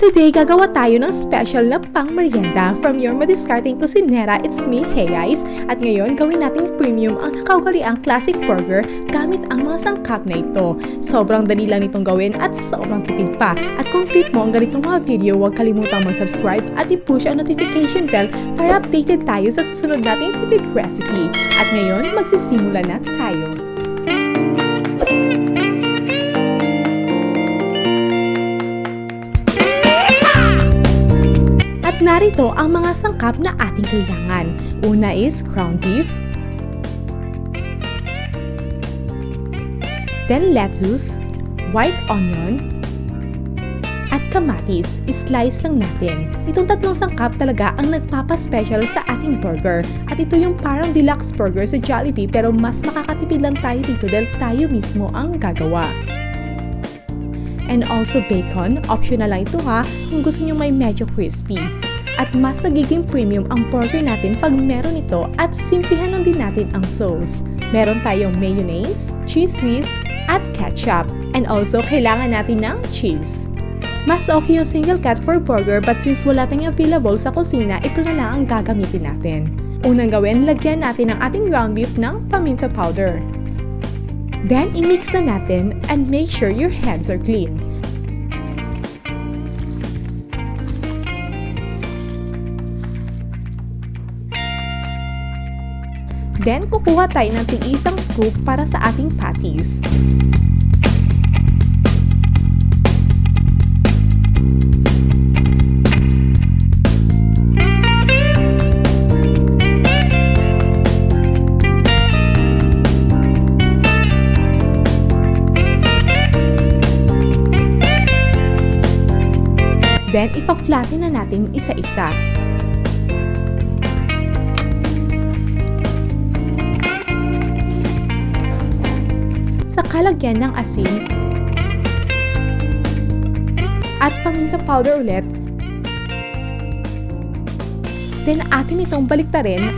Today, gagawa tayo ng special na pang-merienda from your madiskarteng kusinera. It's me, hey guys! At ngayon, gawin nating premium ang nakaugaliang classic burger gamit ang mga sangkap na ito. Sobrang dali lang itong gawin at sobrang tipid pa. At kung trip mo ang ganitong mga video, huwag kalimutang mag-subscribe at i-push ang notification bell para updated tayo sa susunod nating tipid recipe. At ngayon, magsisimula na tayo. Narito ang mga sangkap na ating kailangan. Una is ground beef, then lettuce, white onion, at kamatis. I-slice lang natin. Itong tatlong sangkap talaga ang nagpapa-special sa ating burger. At ito yung parang deluxe burger sa Jollibee, pero mas makakatipid lang tayo dito dahil tayo mismo ang gagawa. And also bacon, optional lang ito ha kung gusto nyo may medyo crispy. At mas nagiging premium ang burger natin pag meron ito at simplihan lang din natin ang sauce. Meron tayong mayonnaise, cheesewhiz, at ketchup. And also, kailangan natin ng cheese. Mas okay yung single cut for burger but since wala tayong available sa kusina, ito na lang ang gagamitin natin. Unang gawin, lagyan natin ang ating ground beef ng paminta powder. Then, i-mix na natin and make sure your hands are clean. Then, kukuha tayo ng tig-isang scoop para sa ating patties. Then, ipa-flatten na natin isa-isa. Saka lagyan ng asin at paminta powder ulit. Then, atin itong baliktarin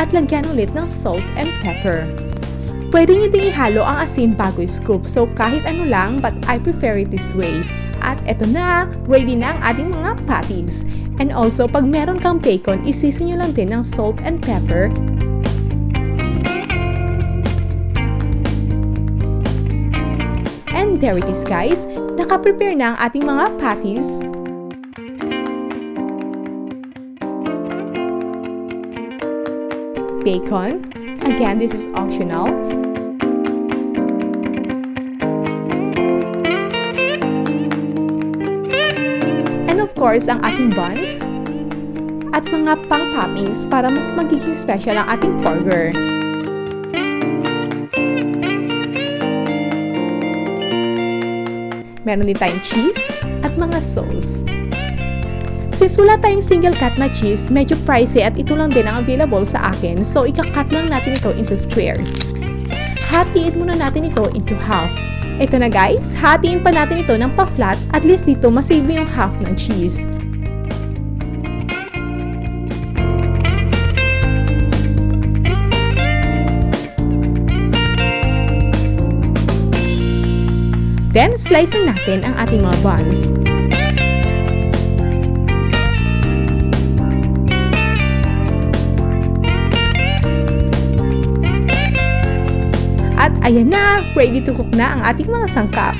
at lagyan ulit ng salt and pepper. Pwede nyo ding ihalo ang asin bago i-scoop, so kahit ano lang, but I prefer it this way. At eto na, ready na ang ating mga patties. And also, pag meron kang bacon, isisin nyo lang din ng salt and pepper. And there it is guys, naka-prepare na ang ating mga patties. Bacon, again this is optional. Of course, ang ating buns at mga pang-toppings para mas magiging special ang ating burger. Meron din tayong cheese at mga sauce. Since wala tayong single cut na cheese, medyo pricey at ito lang din ang available sa akin, so ika-cut lang natin ito into squares. Hatiin muna natin ito into half. Ito na guys, hatiin pa natin ito ng pa-flat, at least dito masave mo yung half ng cheese. Then, slice na natin ang ating mga buns. At ayan na, ready to cook na ang ating mga sangkap.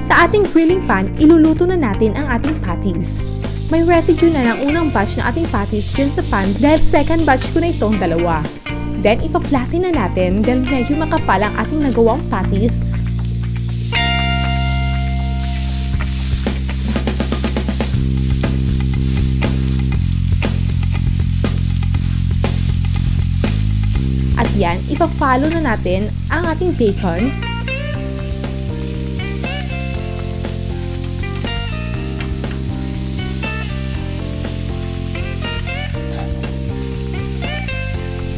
Sa ating grilling pan, iluluto na natin ang ating patties. May residue na ng unang batch na ating patties dyan sa pan dahil second batch ko na itong dalawa. Then, ipa-flatten na natin dahil medyo makapal ang ating nagawang patties. Yan, ipa-follow na natin ang ating bacon.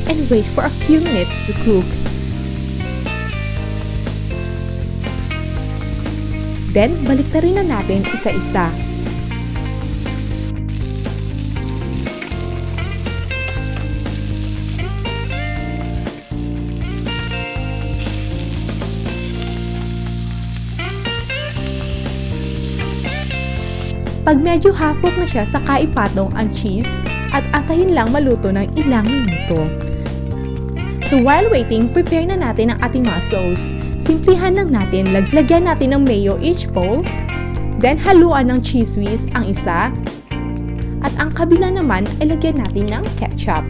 And wait for a few minutes to cook. Then, baliktarin na natin isa-isa. Pag medyo half-cook na siya, saka ipatong ang cheese at antayin lang maluto ng ilang minuto. So while waiting, prepare na natin ang ating mga sauce. Simplihan lang natin, lagyan natin ng mayo each bowl, then haluan ng Cheesewhiz ang isa, at ang kabila naman ay lagyan natin ng ketchup.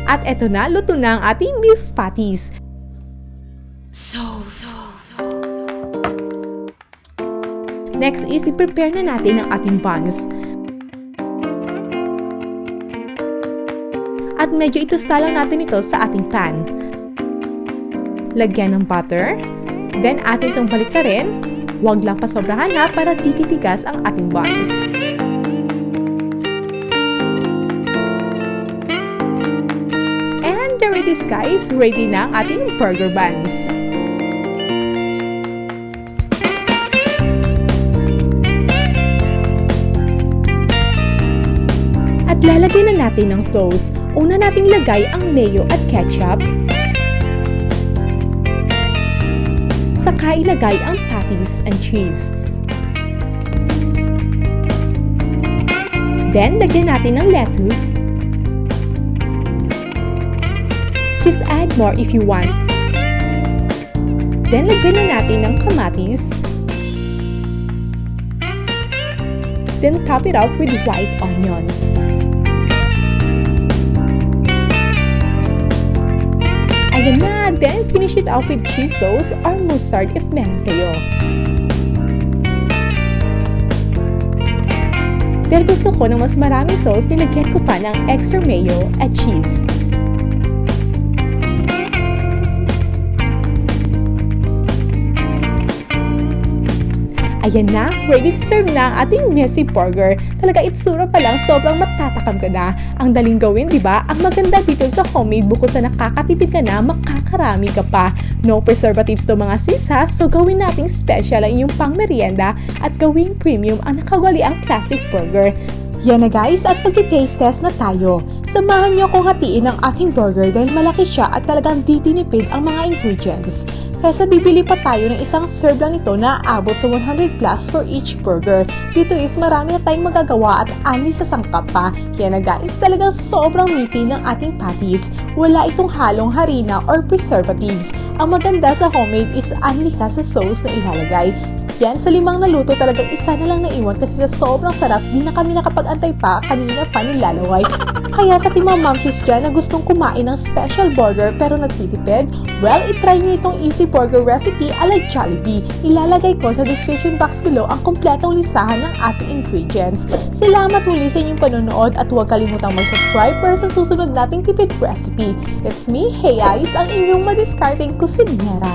At eto na, luto na ang ating beef patties. Next is, i-prepare na natin ang ating buns. At medyo itusta lang natin ito sa ating pan. Lagyan ng butter. Then, atin itong baliktarin. Huwag lang pasobrahan na para tititigas ang ating buns. And there it is guys, ready na ang ating burger buns. At lalagyan na natin ng sauce. Una nating lagay ang mayo at ketchup. Saka ilagay ang patties and cheese. Then, lagyan natin ng lettuce. Just add more if you want. Then, lagyan na natin ng kamatis. Then, top it off with white onions. Ayan na! Then, finish it off with cheese sauce or mustard if meron kayo. Dahil gusto ko ng mas maraming sauce, nilagyan ko pa ng extra mayo at cheese. Ayan na, ready to serve na ang ating messy burger. Talaga itsura pa lang, sobrang matatakam ka na. Ang daling gawin, di ba? Ang maganda dito sa homemade, bukod sa nakakatipid ka na, makakarami ka pa. No preservatives to mga sis ha, so gawin nating special ang inyong pang merienda at gawing premium ang nakawali ang classic burger. Yan na guys, at mag-taste test na tayo. Samahan niyo akong hatiin ang ating burger dahil malaki siya at talagang titinipid ang mga ingredients. Kaysa bibili pa tayo ng isang serve lang ito na aabot sa 100 plus for each burger. Dito is marami na tayong magagawa at ani sa sangkap pa. Kaya na guys, talagang sobrang meaty ng ating patties. Wala itong halong harina or preservatives. Ang maganda sa homemade is anli ka sa sauce na ilalagay. Yan, sa 5 naluto talagang isa na lang naiwan kasi sa sobrang sarap, di na kami nakapag-antay pa, kanina pa nilalaway. Kaya sa team mga momshies dyan na gustong kumain ng special burger pero nagtitipid, well, itry nyo itong easy burger recipe ala Jollibee. Ilalagay ko sa description box below ang kompletong listahan ng ating ingredients. Salamat muli sa inyong panonood at huwag kalimutang mag-subscribe para sa susunod nating tipid recipe. It's me, Hey Ice, ang inyong madiskarteng kusinera.